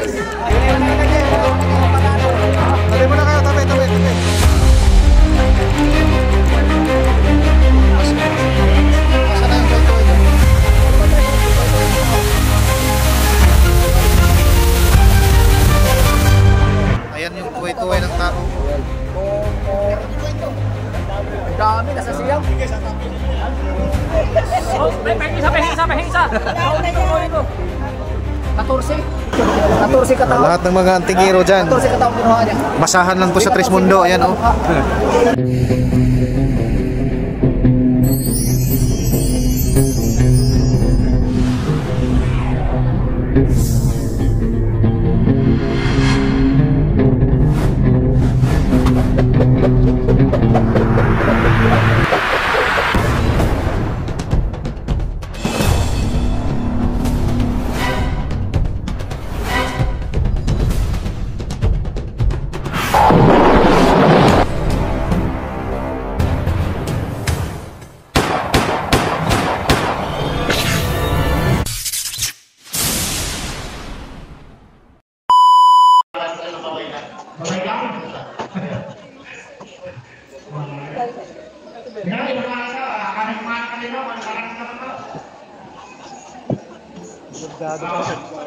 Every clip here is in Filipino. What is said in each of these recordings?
Tabi mo na kayo, tabi. Asa na yung toy-toy? Ayan yung toy-toy ng tao. Dami, nasa siyam. Oh, isa. 14 katao. Lahat ng mga antingero dyan. 14 katao kinuha niya. Basahan lang po sa Trismundo. Ayan oh.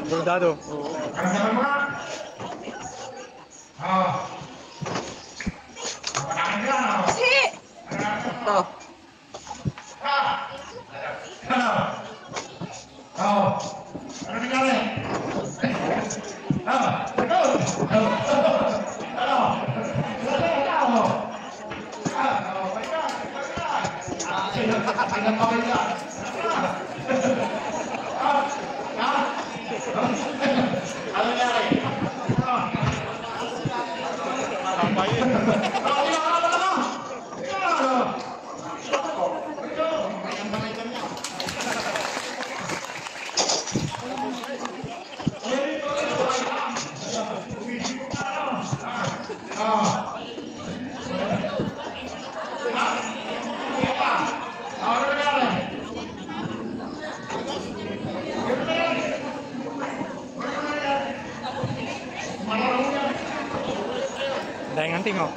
Soldado. Dahil nganting oh.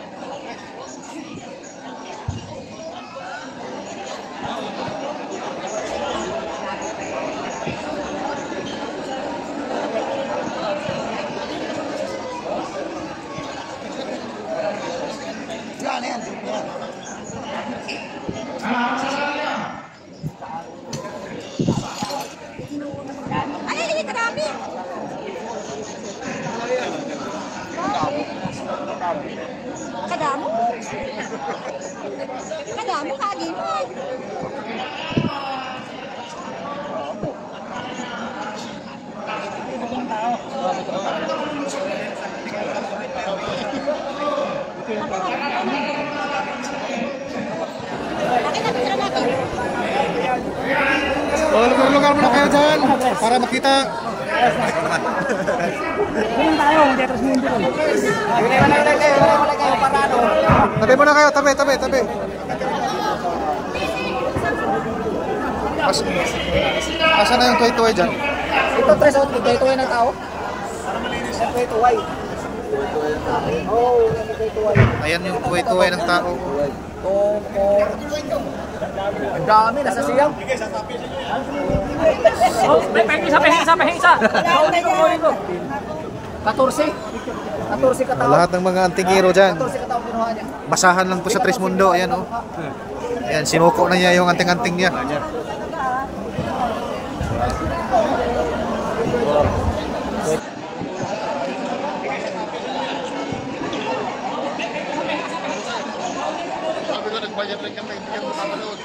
Kadamo kagin mo. Lugar muna kayo dyan para makita. Tabi muna kayo, tabi. Asa na yung toy-toy dyan? Ito, tres, toy-toy ng tao. Toy-toy. Oh, toy-toy. Ayan yung toy-toy ng tao. Ang dami, nasa siyam. Oh, isa. 14 katao. Lahat ng mga antingero dyan. 14 katao kinuha niya. Basahan lang po sa Trismundo. Ayan oh. Ayan, sinuko na niya yung anting-anting niya. Nagbayad rin kami, hindi kami makapanood.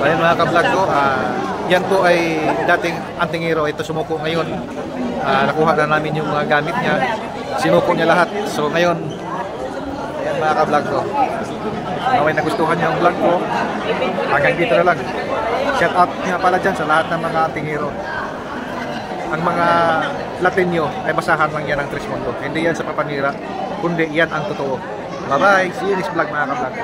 Ayun mga ka-vlog ko, yan po ay dating antingero. Ito sumuko ngayon. Nakuha na namin yung mga gamit niya. Sinuko niya lahat. So ngayon, ayan mga ka-vlog ko. Naway nagustuhan niyo ang vlog ko. Hanggang dito na lang. Shout out nga pala dyan sa lahat ng mga antingero. Ang mga Latinyo ay basahan lang yan ng Trismondo. Hindi yan sa papanira, kundi yan ang totoo. Bye-bye! See you next vlog mga ka-vlog.